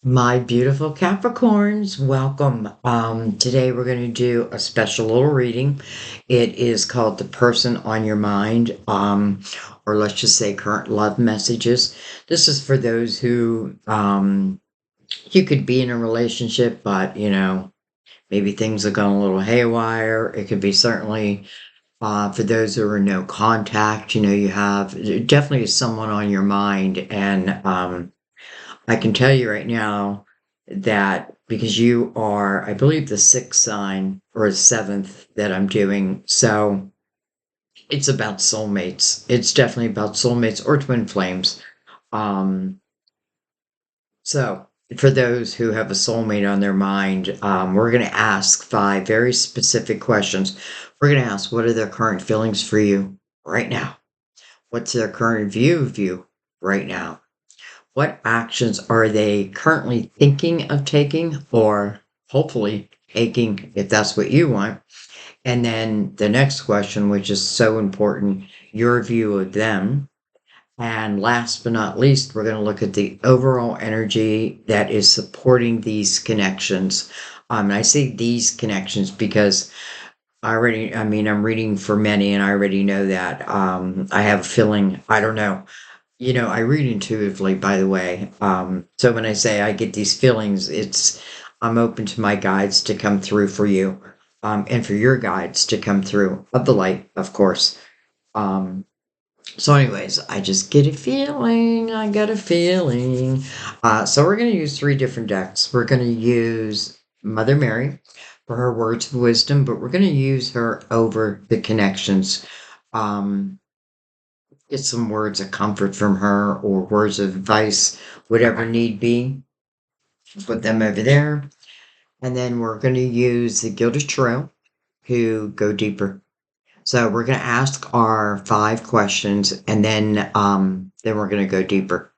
My beautiful Capricorns, welcome. Today we're going to do a special little reading. It is called The Person on Your Mind, or let's just say current love messages. This is for those who you could be in a relationship, but maybe things have gone a little haywire. It could be certainly for those who are in no contact. You have definitely someone on your mind, and I can tell you right now that because you are, I believe, the sixth sign or seventh that I'm doing. So it's about soulmates. It's definitely about soulmates or twin flames. Um, so for those who have a soulmate on their mind, we're going to ask five very specific questions. We're going to ask, what are their current feelings for you right now? What's their current view of you right now? What actions are they currently thinking of taking or hopefully taking if that's what you want? And then the next question, which is so important, your view of them. And last but not least, we're going to look at the overall energy that is supporting these connections. And I say these connections because I'm reading for many and I already know that I have a feeling, I don't know. I read intuitively, by the way. So when I say I get these feelings, I'm open to my guides to come through for you, and for your guides to come through of the light, of course. Um, so, anyways, I just get a feeling. I got a feeling. So we're going to use three different decks. We're going to use Mother Mary for her words of wisdom, but we're going to use her over the connections. Um, get some words of comfort from her or words of advice, whatever need be. Put them over there. And then we're going to use the Gilded Tarot to go deeper. So we're going to ask our five questions and then we're going to go deeper.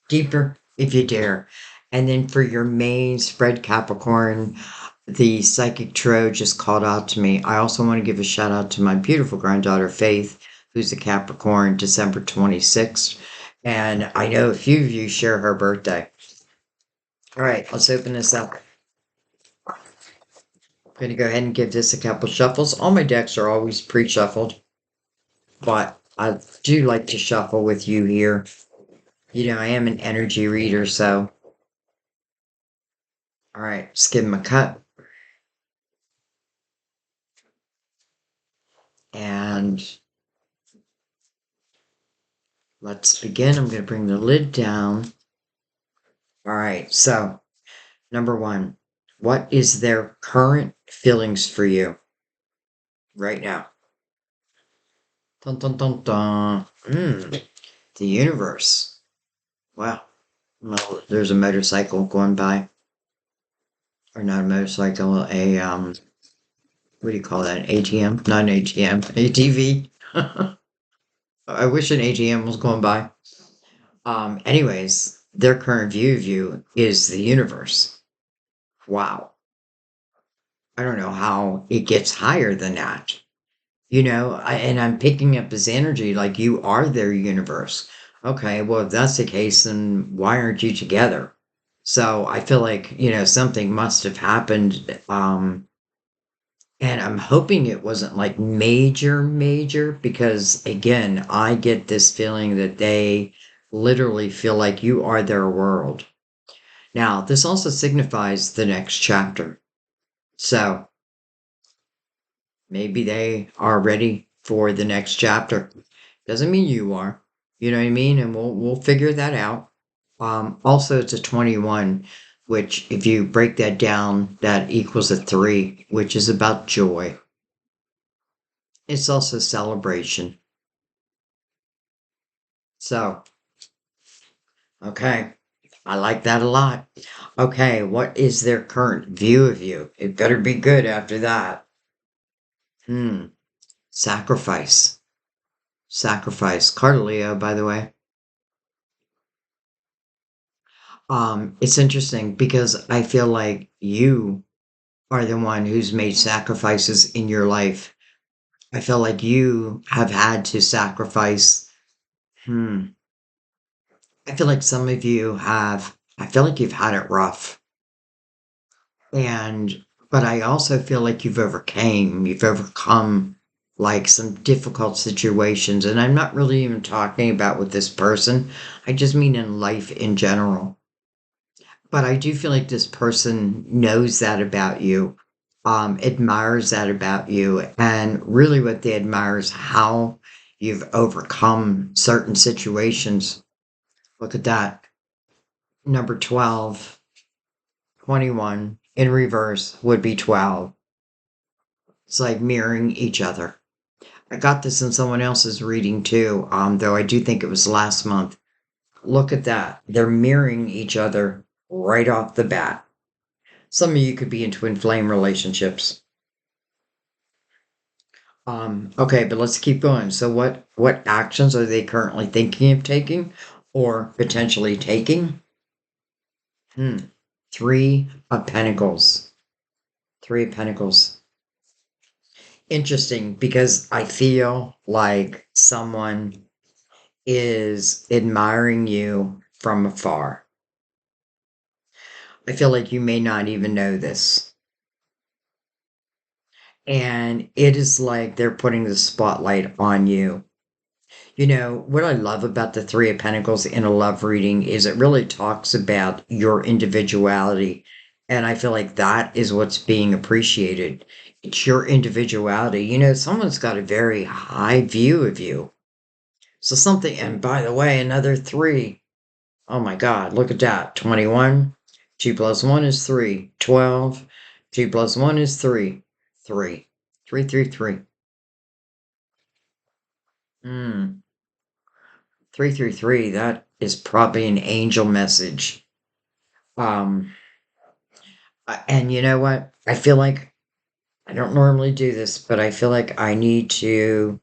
Deeper if you dare. And then for your main spread Capricorn, the psychic tarot just called out to me. I also want to give a shout out to my beautiful granddaughter Faith, who's a Capricorn, December 26th. And I know a few of you share her birthday. All right, let's open this up. I'm going to go ahead and give this a couple shuffles. All my decks are always pre-shuffled, but I do like to shuffle with you here. I am an energy reader, so all right, let's give them a cut. And let's begin. I'm going to bring the lid down. All right, so number one, what is their current feelings for you right now? Dun, dun, dun, dun. The universe. Wow. Well, there's a motorcycle going by. Or not a motorcycle, what do you call that? An ATM? Not an ATM. ATV. I wish an ATM was going by. Anyways, their current view of you is the universe. Wow. I don't know how it gets higher than that. And I'm picking up this energy like you are their universe. Okay, well, if that's the case, then why aren't you together? So I feel like, something must have happened. And I'm hoping it wasn't like major, major, because again, I get this feeling that they literally feel like you are their world. Now, this also signifies the next chapter. So maybe they are ready for the next chapter. Doesn't mean you are. You know what I mean? And we'll figure that out. Also, it's a 21, which if you break that down, that equals a 3, which is about joy. It's also celebration. So, okay, I like that a lot. Okay, what is their current view of you? It better be good after that. Hmm, sacrifice. Sacrifice. Cardelio, by the way. It's interesting because I feel like you are the one who's made sacrifices in your life. I feel like you have had to sacrifice. Hmm. I feel like some of you have. I feel like you've had it rough. And, but I also feel like you've overcome like some difficult situations. And I'm not really even talking about with this person. I just mean in life in general. But I do feel like this person knows that about you, admires that about you. And really what they admire is how you've overcome certain situations. Look at that. Number 12, 21 in reverse would be 12. It's like mirroring each other. I got this in someone else's reading too, though I do think it was last month. Look at that. They're mirroring each other right off the bat. Some of you could be in twin flame relationships. Okay, but let's keep going. So what actions are they currently thinking of taking or potentially taking? Hmm. Three of Pentacles. Three of Pentacles. Interesting because I feel like someone is admiring you from afar. I feel like you may not even know this. And it is like they're putting the spotlight on you. You know, what I love about the Three of Pentacles in a love reading is it really talks about your individuality. And I feel like that is what's being appreciated. It's your individuality. You know, someone's got a very high view of you. So something, and by the way, another three. Oh my God, look at that. 21. 2 plus 1 is 3. 12. 2 plus 1 is 3. 3. 3, 3, 3. 3, 3, 3. That is probably an angel message. Um, and you know what? I feel like I don't normally do this, but I feel like I need to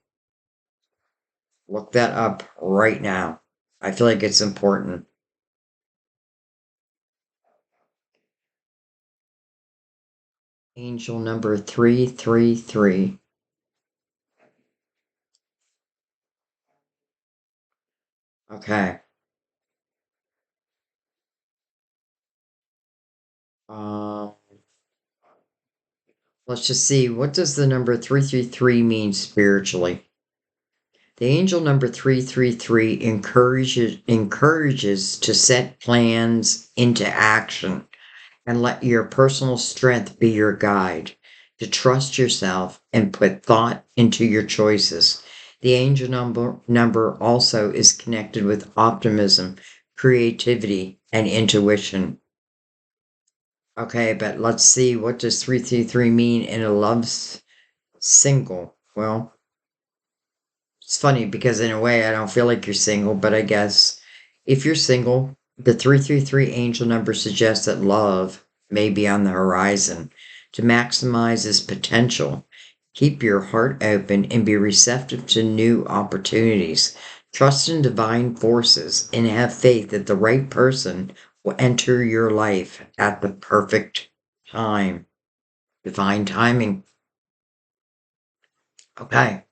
look that up right now. I feel like it's important. Angel number 333. Okay. Um, let's just see. What does the number 333 mean spiritually? The angel number 333 encourages to set plans into action and let your personal strength be your guide, to trust yourself and put thought into your choices. The angel number also is connected with optimism, creativity, and intuition. Okay, but let's see, what does 333 mean in a single? Well, it's funny because in a way I don't feel like you're single, but I guess if you're single, the 333 angel number suggests that love may be on the horizon. To maximize its potential, keep your heart open and be receptive to new opportunities. Trust in divine forces and have faith that the right person will enter your life at the perfect time. Divine timing. Okay.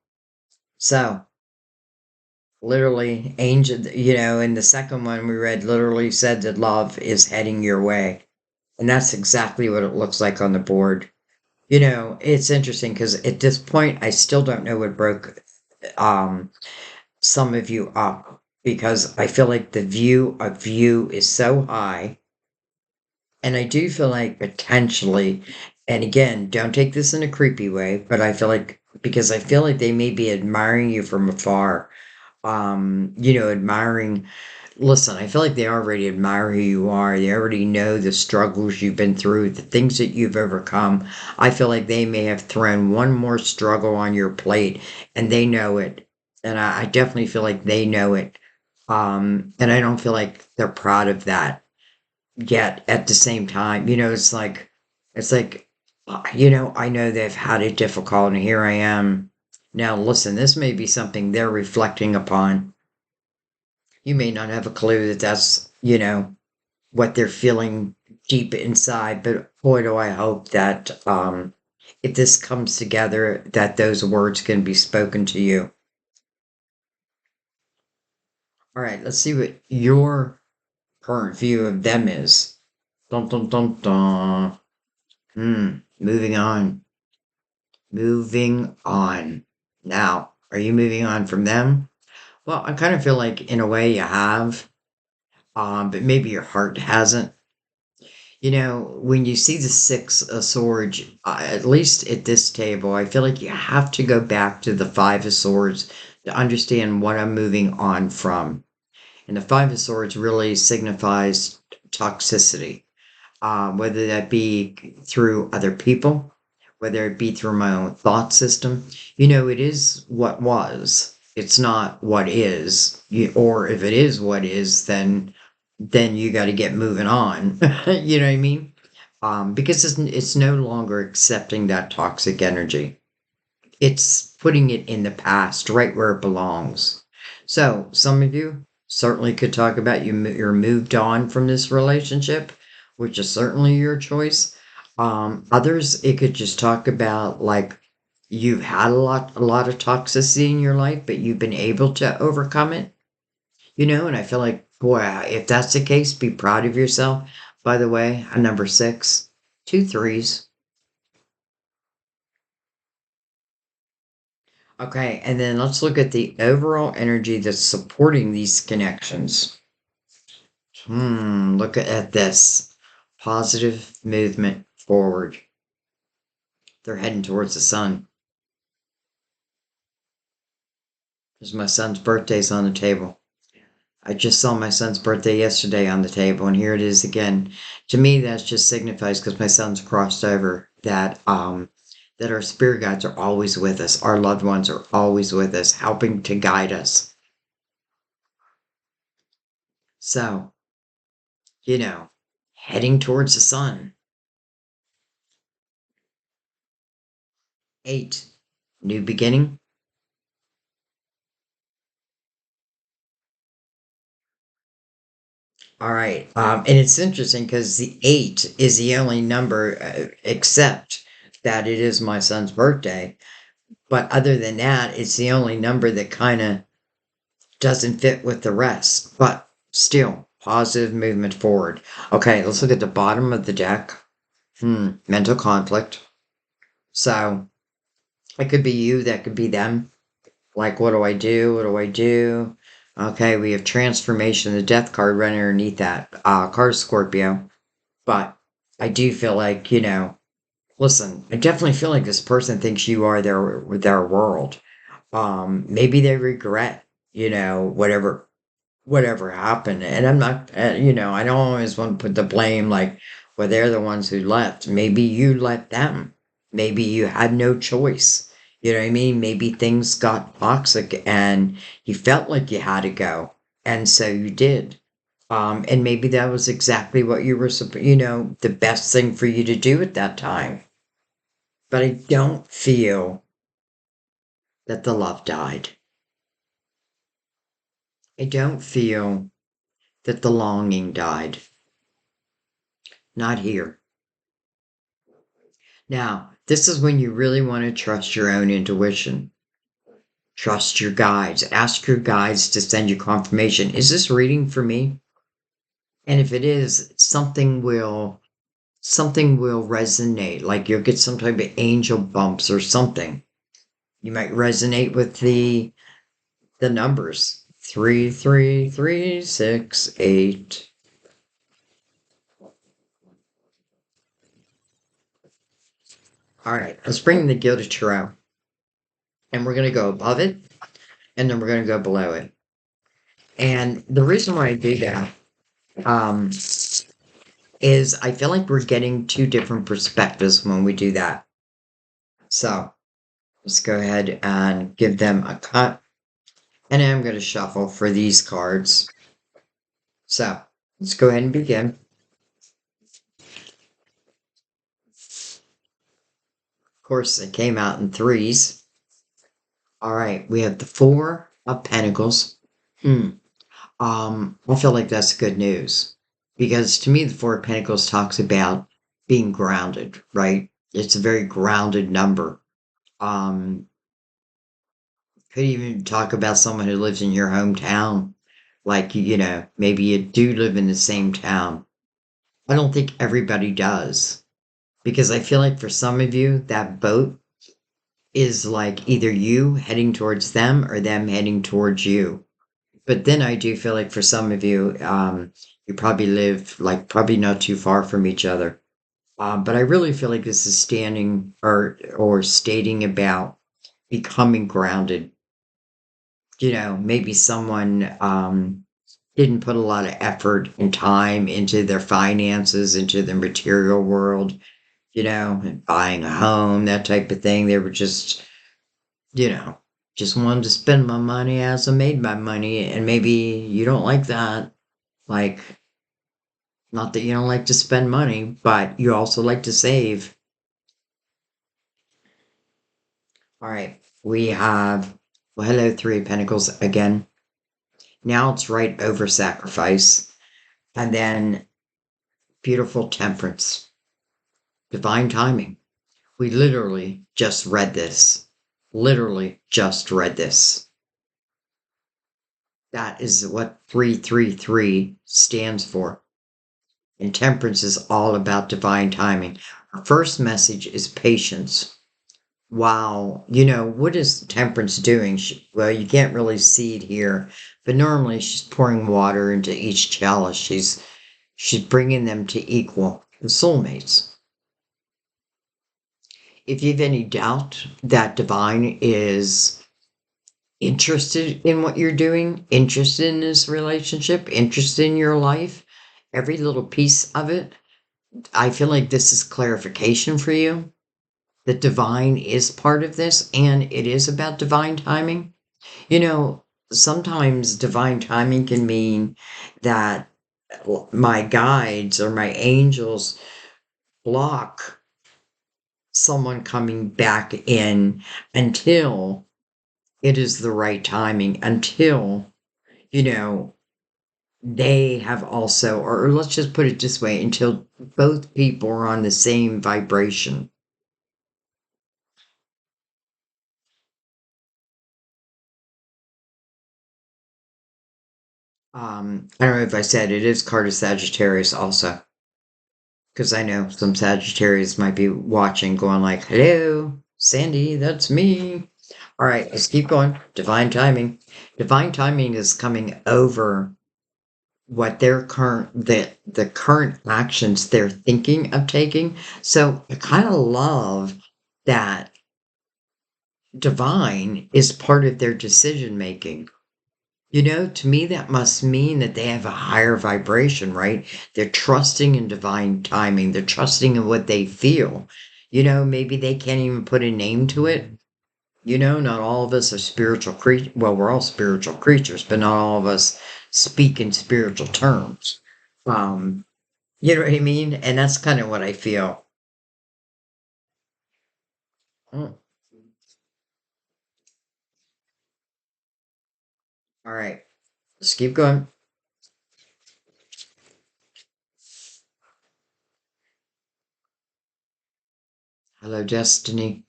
So, literally, angel, you know, in the second one we read, literally said that love is heading your way. And that's exactly what it looks like on the board. You know, it's interesting because at this point, I still don't know what broke um, some of you up because I feel like the view of you is so high. And I do feel like potentially, and again, don't take this in a creepy way, but I feel like because I feel like they may be admiring you from afar, you know, admiring. Listen, I feel like they already admire who you are. They already know the struggles you've been through, the things that you've overcome. I feel like they may have thrown one more struggle on your plate and they know it. And I definitely feel like they know it. And I don't feel like they're proud of that yet at the same time. You know, it's like, you know, I know they've had it difficult and here I am. Now, listen, this may be something they're reflecting upon. You may not have a clue that that's, you know, what they're feeling deep inside, but boy, do I hope that if this comes together, that those words can be spoken to you. All right, let's see what your current view of them is. Dun dun dun dun. Moving on. Moving on. Now, are you moving on from them? Well, I kind of feel like in a way you have, but maybe your heart hasn't. When you see the six of swords, at least at this table, I feel like you have to go back to the five of swords to understand what I'm moving on from. And the five of swords really signifies toxicity, whether that be through other people, whether it be through my own thought system. It is what was. It's not what is. Or if it is what is, then you got to get moving on. You know what I mean? Because it's no longer accepting that toxic energy. It's putting it in the past, right where it belongs. So some of you certainly could talk about you're moved on from this relationship, which is certainly your choice. Others, it could just talk about like you've had a lot of toxicity in your life, but you've been able to overcome it. And I feel like, boy, if that's the case, be proud of yourself. By the way, a number six, two threes. Okay, and then let's look at the overall energy that's supporting these connections. Look at this. Positive movement forward. They're heading towards the sun. There's my son's birthday's on the table. I just saw my son's birthday yesterday on the table, and here it is again. To me, that just signifies because my son's crossed over that our spirit guides are always with us. Our loved ones are always with us, helping to guide us. So, heading towards the sun. 8, new beginning. All right. And it's interesting because the 8 is the only number, except that it is my son's birthday. But other than that, it's the only number that kind of doesn't fit with the rest. But still, positive movement forward. Okay, let's look at the bottom of the deck. Mental conflict. So it could be you, that could be them. Like, what do I do? What do I do? Okay, we have transformation, the death card right underneath that. Card Scorpio. But I do feel like, listen, I definitely feel like this person thinks you are their world. Maybe they regret, whatever happened. And I'm not, I don't always want to put the blame like, well, they're the ones who left. Maybe you let them. Maybe you had no choice. You know what I mean? Maybe things got toxic and you felt like you had to go. And so you did. And maybe that was exactly what you were, the best thing for you to do at that time. But I don't feel that the love died. I don't feel that the longing died. Not here. Now, this is when you really want to trust your own intuition. Trust your guides. Ask your guides to send you confirmation. Is this reading for me? And if it is, something will resonate. Like you'll get some type of angel bumps or something. You might resonate with the numbers. 33368. All right, let's bring the Gilded Tarot. And we're going to go above it, and then we're going to go below it. And the reason why I do that um, is I feel like we're getting two different perspectives when we do that. So let's go ahead and give them a cut. And I'm going to shuffle for these cards. So let's go ahead and begin. Of course, it came out in threes. All right, we have the Four of Pentacles. I feel like that's good news because to me, the Four of Pentacles talks about being grounded, right? It's a very grounded number. Um, could even talk about someone who lives in your hometown, Like, maybe you do live in the same town. I don't think everybody does because I feel like for some of you, that boat is like either you heading towards them or them heading towards you. But then I do feel like for some of you, you probably live like probably not too far from each other. But I really feel like this is standing or stating about becoming grounded. Maybe someone didn't put a lot of effort and time into their finances, into the material world, and buying a home, that type of thing. They were you know, just wanted to spend my money as I made my money. And maybe you don't like that. Like, not that you don't like to spend money, but you also like to save. All right. We have, well, hello, Three of Pentacles again. Now it's right over sacrifice. And then beautiful temperance, divine timing. We literally just read this. Literally just read this. That is what 333 stands for. And temperance is all about divine timing. Our first message is patience. Wow. What is temperance doing? Well, you can't really see it here, but normally she's pouring water into each chalice. She's bringing them to equal soulmates. If you have any doubt that divine is interested in what you're doing, interested in this relationship, interested in your life, every little piece of it, I feel like this is clarification for you. The divine is part of this, and it is about divine timing. Sometimes divine timing can mean that my guides or my angels block someone coming back in until it is the right timing, until, you know, they have also, or let's just put it this way, until both people are on the same vibration. I don't know if I said it is card of Sagittarius also, because I know some Sagittarius might be watching, going like, "Hello, Sandy, that's me." All right, let's keep going. Divine timing. Divine timing is coming over what their the current actions they're thinking of taking. So I kind of love that divine is part of their decision making. To me, that must mean that they have a higher vibration, right? They're trusting in divine timing. They're trusting in what they feel. Maybe they can't even put a name to it. Not all of us are spiritual creatures. Well, we're all spiritual creatures, but not all of us speak in spiritual terms. Um, you know what I mean? And that's kind of what I feel. Mm, all right, let's keep going. Hello, destiny.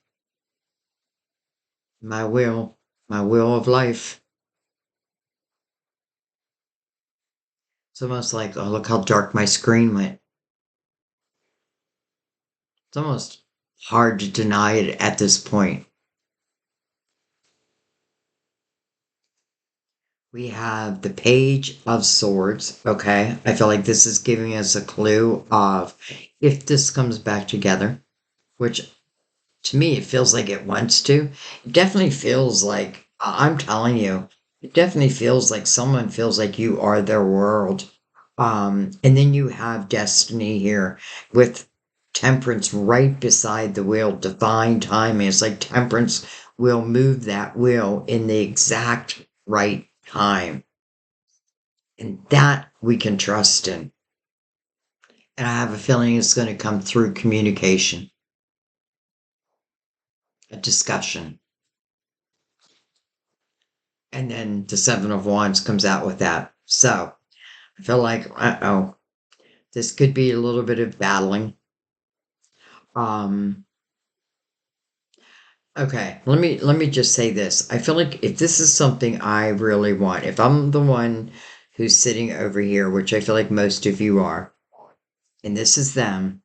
My will, my will of life. It's almost like, oh, look how dark my screen went. It's almost hard to deny it at this point. We have the Page of Swords. Okay. I feel like this is giving us a clue of if this comes back together, which to me, it feels like it wants to. It definitely feels like, I'm telling you, it definitely feels like someone feels like you are their world. And then you have destiny here with temperance right beside the wheel, divine timing. It's like temperance will move that wheel in the exact right time. And that we can trust in. And I have a feeling it's going to come through communication, a discussion. And then the Seven of Wands comes out with that. So I feel like, this could be a little bit of battling. Um, okay, let me just say this. I feel like if this is something I really want, if I'm the one who's sitting over here, which I feel like most of you are, and this is them,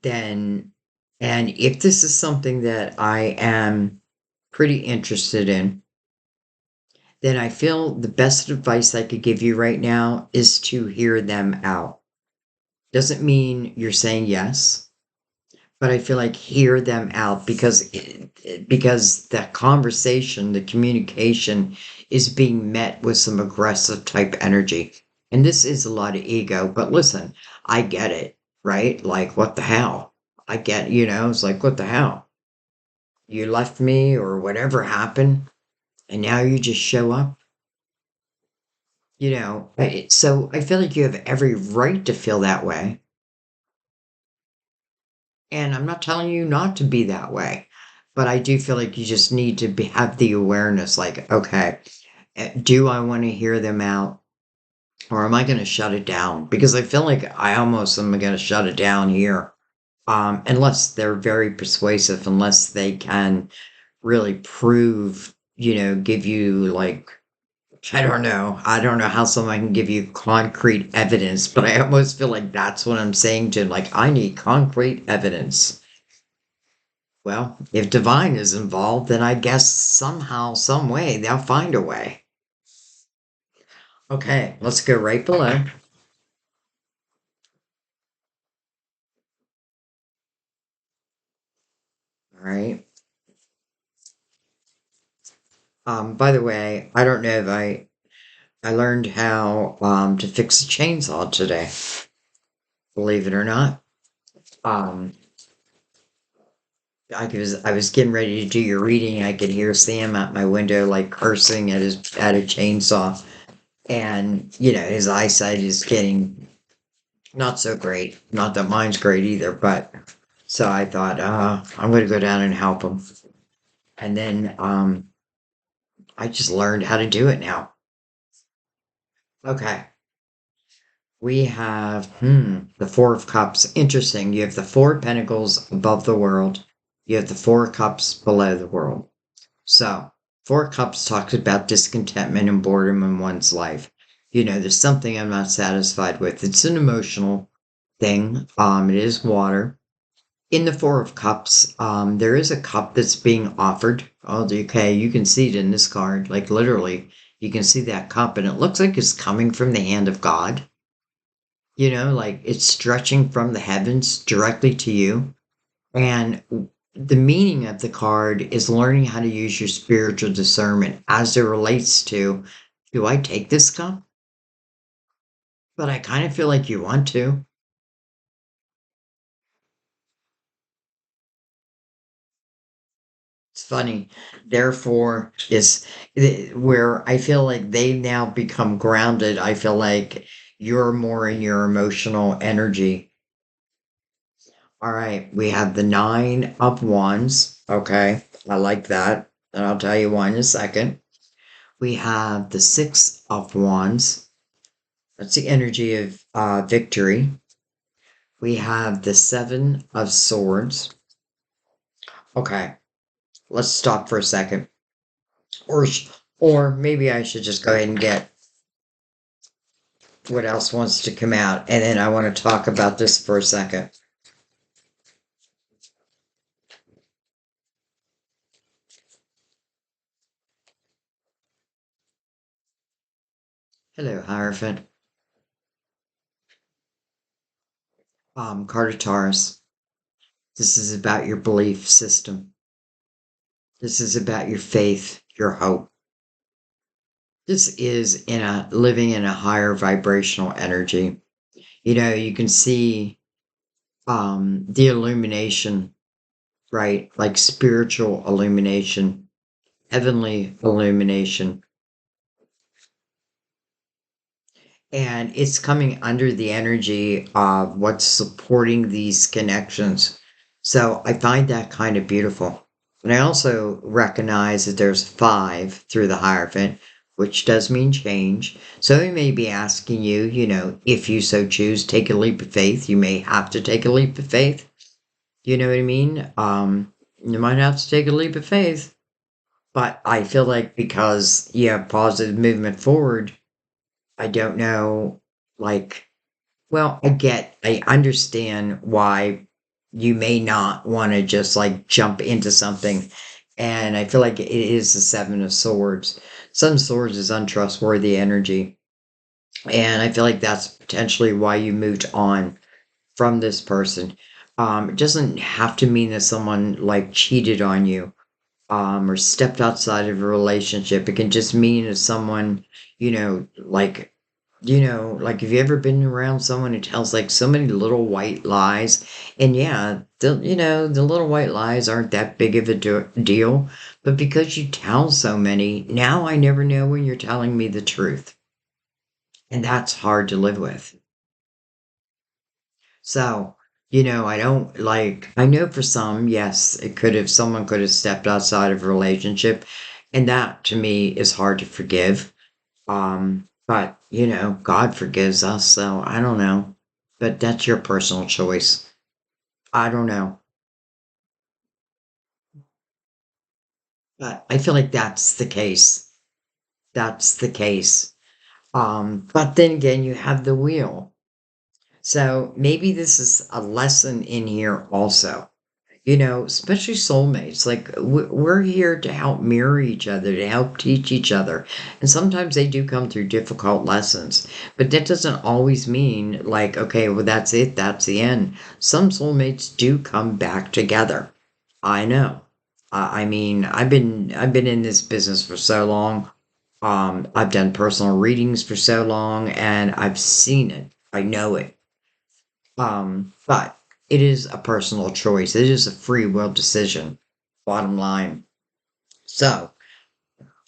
then, and if this is something that I am pretty interested in, then I feel the best advice I could give you right now is to hear them out. Doesn't mean you're saying yes, but I feel like hear them out because the conversation, the communication is being met with some aggressive type energy. And this is a lot of ego, but listen, I get it, right? Like what the hell? I get, it's like what the hell? You left me or whatever happened and now you just show up. So I feel like you have every right to feel that way. And I'm not telling you not to be that way, but I do feel like you just need to have the awareness like, okay, do I want to hear them out or am I going to shut it down? Because I feel like I almost am going to shut it down here. Unless they're very persuasive, unless they can really prove, give you like, I don't know. I don't know how someone can give you concrete evidence, but I almost feel like that's what I'm saying to them. Like, I need concrete evidence. Well, if divine is involved, then I guess somehow, some way, they'll find a way. Okay, let's go right below. All right. By the way, I don't know if I learned how to fix a chainsaw today. Believe it or not. Um, I was getting ready to do your reading. I could hear Sam out my window like cursing at a chainsaw, and his eyesight is getting not so great. Not that mine's great either, but so I thought, I'm going to go down and help him. And then I just learned how to do it now. Okay. We have the Four of Cups. Interesting. You have the Four of Pentacles above the world. You have the Four of Cups below the world. So, Four of Cups talks about discontentment and boredom in one's life. There's something I'm not satisfied with. It's an emotional thing. It is water. In the Four of Cups, there is a cup that's being offered. Oh, okay, you can see it in this card. Like literally, you can see that cup, and it looks like it's coming from the hand of God. Like it's stretching from the heavens directly to you. And the meaning of the card is learning how to use your spiritual discernment as it relates to, do I take this cup? But I kind of feel like you want to. It's funny. Therefore, is where I feel like they now become grounded. I feel like you're more in your emotional energy. All right, we have the Nine of Wands. Okay, I like that. And I'll tell you why in a second. We have the Six of Wands. That's the energy of victory. We have the Seven of Swords. Okay, let's stop for a second. Or, or maybe I should just go ahead and get what else wants to come out. And then I want to talk about this for a second. Hello, Hierophant. Carter Taurus. This is about your belief system. This is about your faith, your hope. This is in a living in a higher vibrational energy. You can see the illumination, right? Like spiritual illumination, heavenly illumination. And it's coming under the energy of what's supporting these connections. So I find that kind of beautiful. And I also recognize that there's five through the Hierophant, which does mean change. So he may be asking you, if you so choose, take a leap of faith. You may have to take a leap of faith. You know what I mean? You might have to take a leap of faith. But I feel like because you have positive movement forward, I don't know, like, well, I understand why you may not want to just like jump into something. And I feel like it is the Seven of Swords. Seven of Swords is untrustworthy energy. And I feel like that's potentially why you moved on from this person. It doesn't have to mean that someone like cheated on you or stepped outside of a relationship. It can just mean that someone, like have you ever been around someone who tells like so many little white lies? And yeah, the little white lies aren't that big of a deal, but because you tell so many, now I never know when you're telling me the truth. And that's hard to live with. So, I don't like, I know for some, yes, someone could have stepped outside of a relationship. And that to me is hard to forgive. But, God forgives us. So I don't know. But that's your personal choice. I don't know. But I feel like that's the case. That's the case. But then again, you have the wheel. So maybe this is a lesson in here also. Especially soulmates. Like we're here to help mirror each other, to help teach each other. And sometimes they do come through difficult lessons, but that doesn't always mean like, okay, well, that's it. That's the end. Some soulmates do come back together. I know. I mean, I've been in this business for so long. I've done personal readings for so long and I've seen it. I know it. But it is a personal choice. It is a free will decision, bottom line. So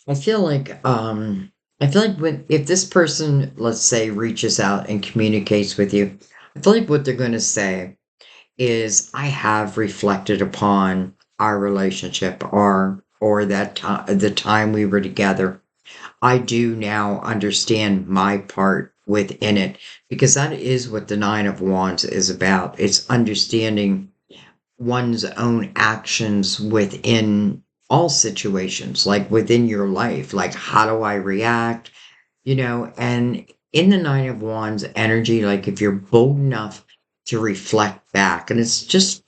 I feel like when if this person, let's say, reaches out and communicates with you, I feel like what they're gonna say is I have reflected upon our relationship or that time the time we were together. I do now understand my part within it because that is what the Nine of Wands is about. It's understanding one's own actions within all situations, like within your life. Like, how do I react? And in the Nine of Wands energy, like if you're bold enough to reflect back, and it's just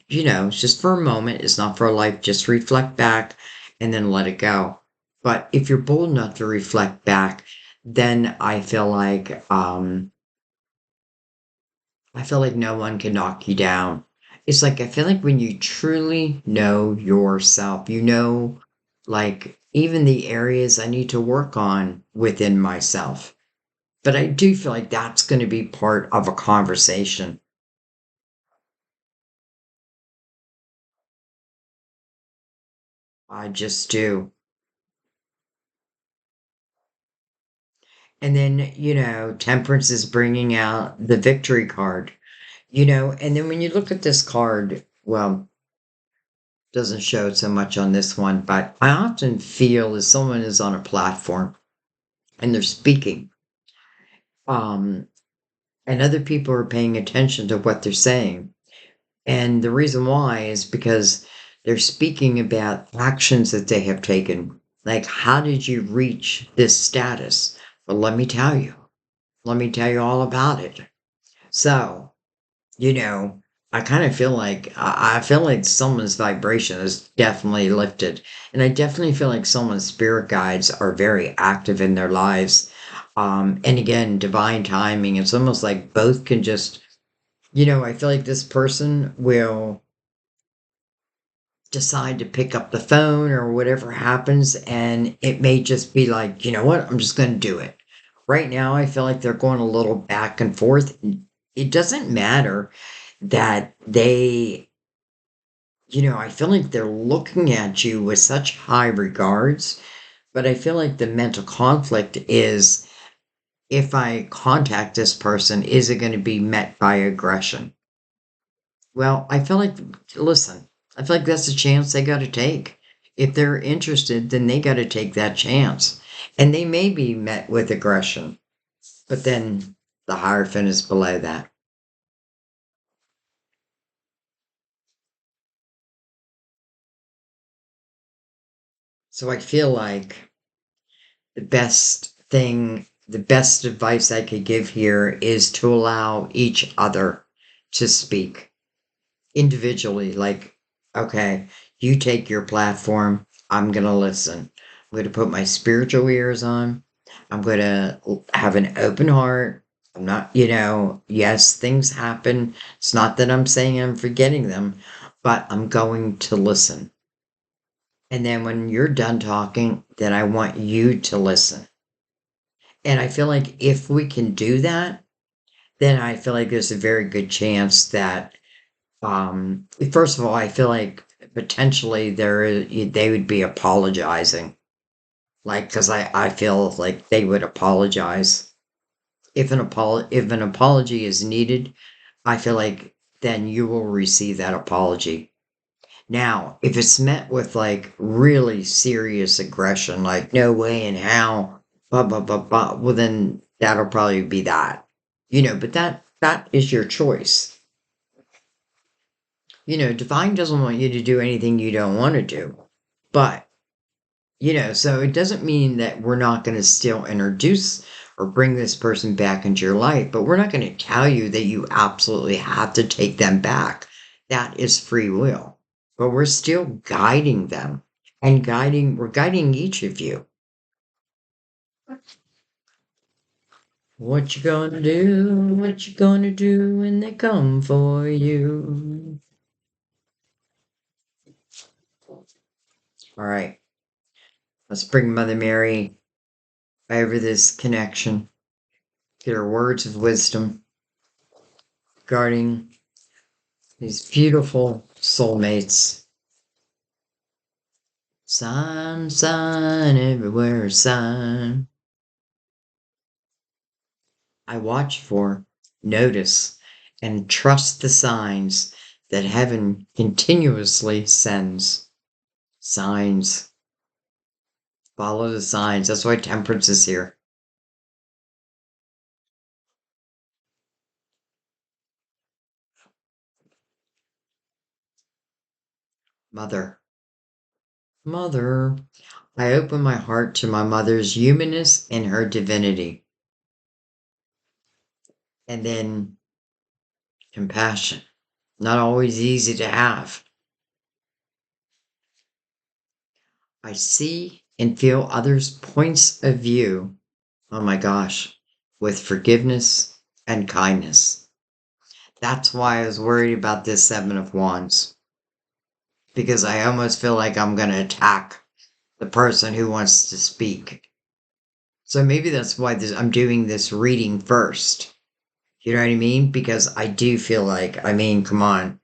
for a moment, it's not for a life, just reflect back and then let it go. But if you're bold enough to reflect back, then I feel like no one can knock you down. It's like I feel like when you truly know yourself, like even the areas I need to work on within myself. But I do feel like that's going to be part of a conversation. I just do. And then, Temperance is bringing out the victory card, and then when you look at this card, well, doesn't show it so much on this one, but I often feel as someone is on a platform and they're speaking, um, and other people are paying attention to what they're saying. And the reason why is because they're speaking about actions that they have taken. Like, how did you reach this status? Well, let me tell you. Let me tell you all about it. So, you know, I kind of feel like I feel like someone's vibration is definitely lifted, and I definitely feel like someone's spirit guides are very active in their lives. And again, divine timing. It's almost like both can just, I feel like this person will decide to pick up the phone or whatever happens, and it may just be like, you know what, I'm just going to do it. Right now, I feel like they're going a little back and forth. It doesn't matter that I feel like they're looking at you with such high regards, but I feel like the mental conflict is if I contact this person, is it going to be met by aggression? Well, listen, I feel like that's a chance they got to take. If they're interested, then they got to take that chance. And they may be met with aggression, but then the Hierophant is below that. So I feel like the best advice I could give here is to allow each other to speak individually. Like, okay, you take your platform, I'm going to listen. I'm going to put my spiritual ears on. I'm going to have an open heart. I'm not, yes, things happen. It's not that I'm saying I'm forgetting them, but I'm going to listen. And then when you're done talking, then I want you to listen. And I feel like if we can do that, then I feel like there's a very good chance that, first of all, I feel like potentially they would be apologizing. Like, because I feel like they would apologize. If an apology is needed, I feel like then you will receive that apology. Now, if it's met with like really serious aggression, like no way and how, blah blah blah blah, well then that'll probably be that. But that is your choice. Divine doesn't want you to do anything you don't want to do. But, so it doesn't mean that we're not going to still introduce or bring this person back into your life, but we're not going to tell you that you absolutely have to take them back. That is free will. But we're still guiding them and we're guiding each of you. What you gonna do? What you gonna do when they come for you? All right, let's bring Mother Mary over this connection. Get her words of wisdom regarding these beautiful soulmates. Sign, sign, everywhere, sign. I watch for, notice, and trust the signs that heaven continuously sends. Signs. Follow the signs. That's why temperance is here. Mother. Mother. I open my heart to my mother's humanness and her divinity. And then compassion. Not always easy to have. I see and feel others' points of view. Oh my gosh. With forgiveness and kindness. That's why I was worried about this Seven of Wands. Because I almost feel like I'm going to attack the person who wants to speak. So maybe that's why I'm doing this reading first. You know what I mean? Because I do feel like, I mean, come on.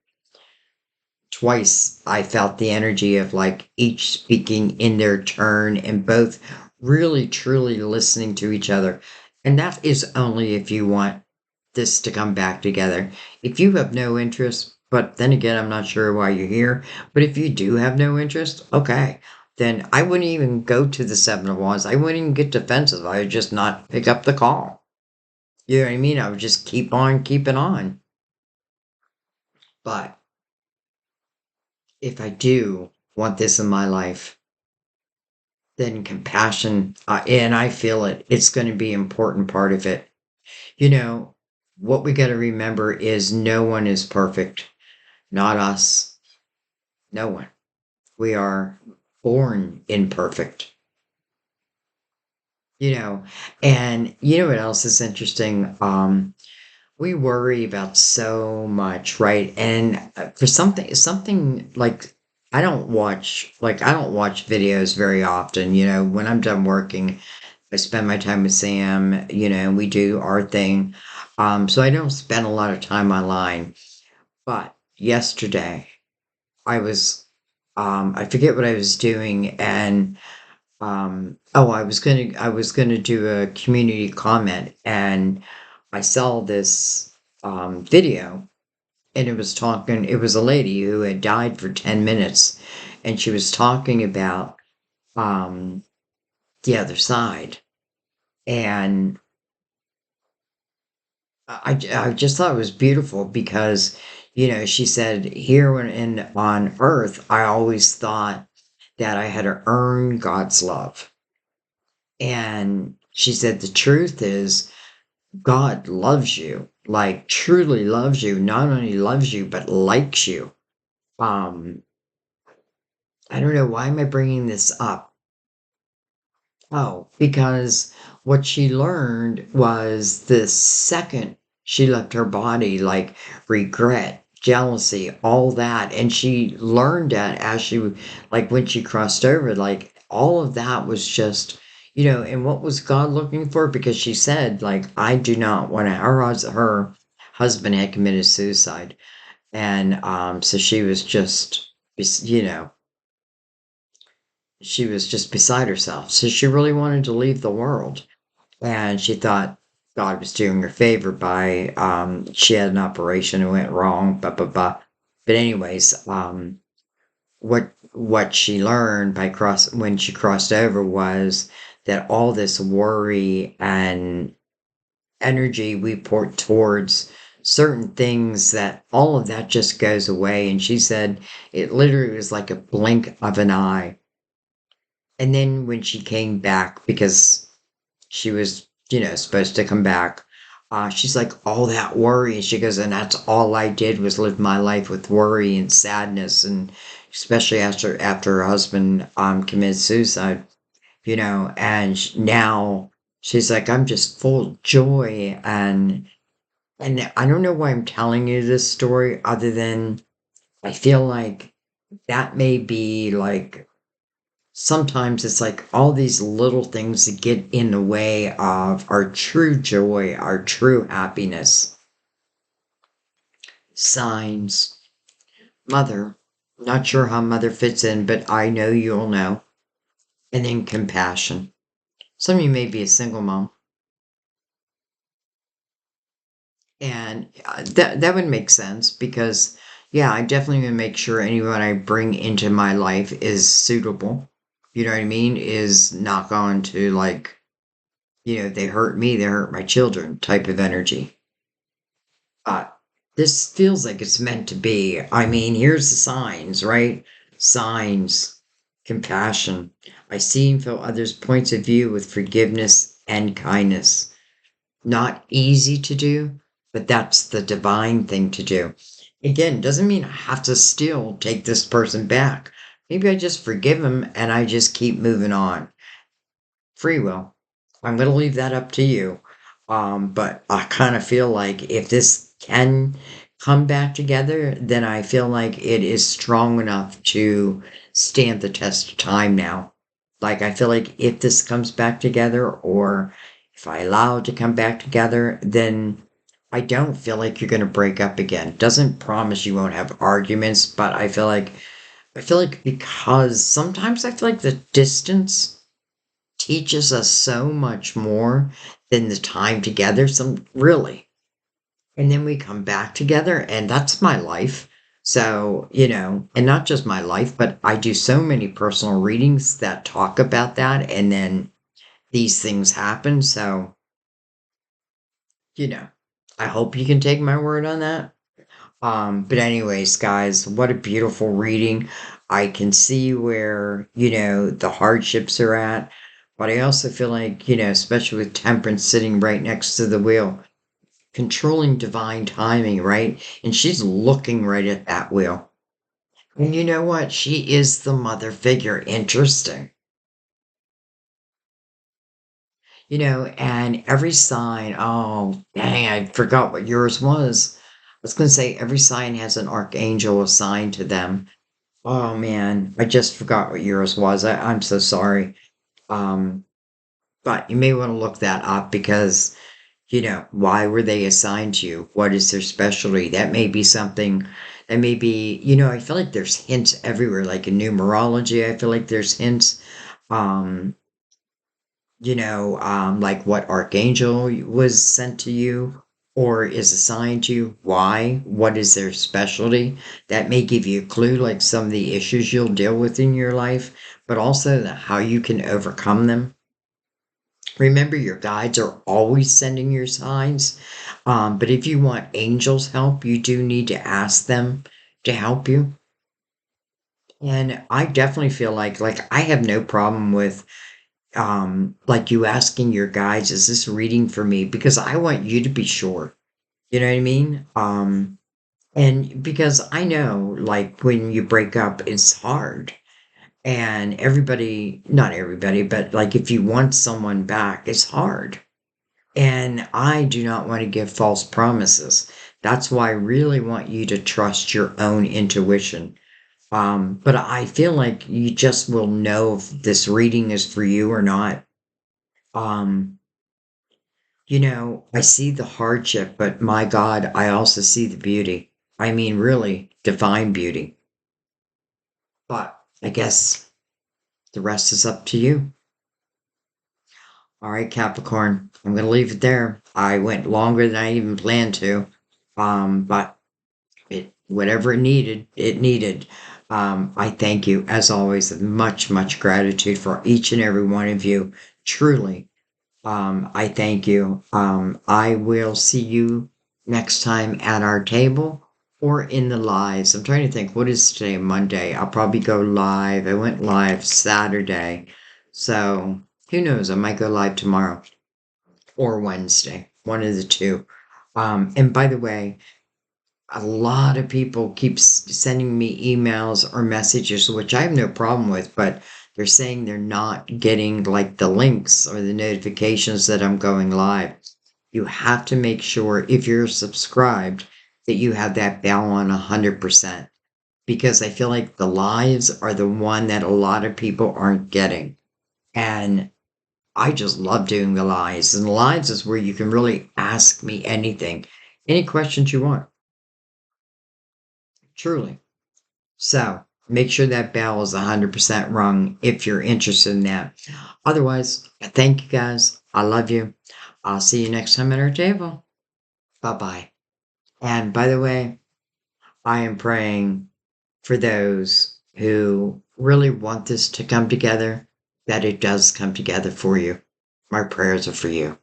Twice I felt the energy of like each speaking in their turn and both really truly listening to each other. And that is only if you want this to come back together. If you have no interest, but then again, I'm not sure why you're here, but if you do have no interest, okay, then I wouldn't even go to the Seven of Wands. I wouldn't even get defensive. I would just not pick up the call. You know what I mean? I would just keep on keeping on. But if I do want this in my life, then compassion, and I feel it, it's going to be an important part of it. You know, what we got to remember is no one is perfect, not us, no one. We are born imperfect, you know, and you know what else is interesting? We worry about so much, right? And for something like I don't watch videos very often. When I'm done working, I spend my time with Sam. And we do our thing. So I don't spend a lot of time online. But yesterday, I forget what I was doing, and I was gonna do a community comment, and I saw this video, and it was a lady who had died for 10 minutes, and she was talking about um, the other side. And I just thought it was beautiful because, she said, here on Earth, I always thought that I had to earn God's love. And she said, the truth is, God loves you, like truly loves you, not only loves you, but likes you. Um, I don't know, why am I bringing this up? Oh, because what she learned was the second she left her body, like regret, jealousy, all that. And she learned that as she, like when she crossed over, like all of that was just, and what was God looking for? Because she said, like, I do not want to, her husband had committed suicide. And so she was just, you know, she was just beside herself. So she really wanted to leave the world. And she thought God was doing her favor by, she had an operation and went wrong, blah, blah, blah. But anyways, what she learned when she crossed over was that all this worry and energy we pour towards certain things, that all of that just goes away. And she said it literally was like a blink of an eye. And then when she came back, because she was, supposed to come back, she's like, all that worry. And she goes, and that's all I did was live my life with worry and sadness. And especially after her husband committed suicide, and now she's like, I'm just full of joy. And I don't know why I'm telling you this story other than I feel like that may be like, sometimes it's like all these little things that get in the way of our true joy, our true happiness. Signs. Mother. Not sure how mother fits in, but I know you'll know. And then compassion. Some of you may be a single mom. And that would make sense because, yeah, I definitely would make sure anyone I bring into my life is suitable. You know what I mean? Is not going to like, they hurt me, they hurt my children type of energy. Uh, this feels like it's meant to be. I mean, here's the signs, right? Signs, compassion. I see and feel others' points of view with forgiveness and kindness. Not easy to do, but that's the divine thing to do. Again, doesn't mean I have to still take this person back. Maybe I just forgive him and I just keep moving on. Free will. I'm going to leave that up to you. But I kind of feel like if this can come back together, then I feel like it is strong enough to stand the test of time now. Like, I feel like if this comes back together, or if I allow it to come back together, then I don't feel like you're going to break up again. Doesn't promise you won't have arguments, but I feel like because sometimes I feel like the distance teaches us so much more than the time together. Some really. And then we come back together, and that's my life. So, and not just my life, but I do so many personal readings that talk about that. And then these things happen. So, you know, I hope you can take my word on that. But anyways, guys, what a beautiful reading. I can see where, the hardships are at, but I also feel like, especially with Temperance sitting right next to the wheel, controlling divine timing, right? And she's looking right at that wheel. And you know what? She is the mother figure. Interesting. And every sign, oh, dang, I forgot what yours was. I was going to say every sign has an archangel assigned to them. Oh man, I just forgot what yours was. I'm so sorry. Um, but you may want to look that up because, why were they assigned to you? What is their specialty? That may be something that may be, I feel like there's hints everywhere, like in numerology, I feel like there's hints. Um, like what archangel was sent to you or is assigned to you, why, what is their specialty. That may give you a clue, like some of the issues you'll deal with in your life, but also how you can overcome them. Remember, your guides are always sending your signs, but if you want angels' help, you do need to ask them to help you. And I definitely feel like I have no problem with like you asking your guides, is this reading for me? Because I want you to be sure. You know what I mean? And because I know like when you break up, it's hard. And everybody, not everybody, but like if you want someone back, it's hard. And I do not want to give false promises. That's why I really want you to trust your own intuition. But I feel like you just will know if this reading is for you or not. Um, I see the hardship, but my God, I also see the beauty. I mean, really, divine beauty. But I guess the rest is up to you. All right, Capricorn, I'm going to leave it there. I went longer than I even planned to. But whatever it needed, it needed. I thank you, as always, with much, much gratitude for each and every one of you. Truly, I thank you. I will see you next time at our table or in the lives. I'm trying to think, what is today, Monday? I'll probably go live. I went live Saturday. So who knows? I might go live tomorrow or Wednesday, one of the two. And by the way, a lot of people keep sending me emails or messages, which I have no problem with, but they're saying they're not getting like the links or the notifications that I'm going live. You have to make sure if you're subscribed that you have that bell on 100% because I feel like the lives are the one that a lot of people aren't getting. And I just love doing the lives. And the lives is where you can really ask me anything, any questions you want, truly. So make sure that bell is 100% rung if you're interested in that. Otherwise, thank you guys. I love you. I'll see you next time at our table. Bye bye. And by the way, I am praying for those who really want this to come together, that it does come together for you. My prayers are for you.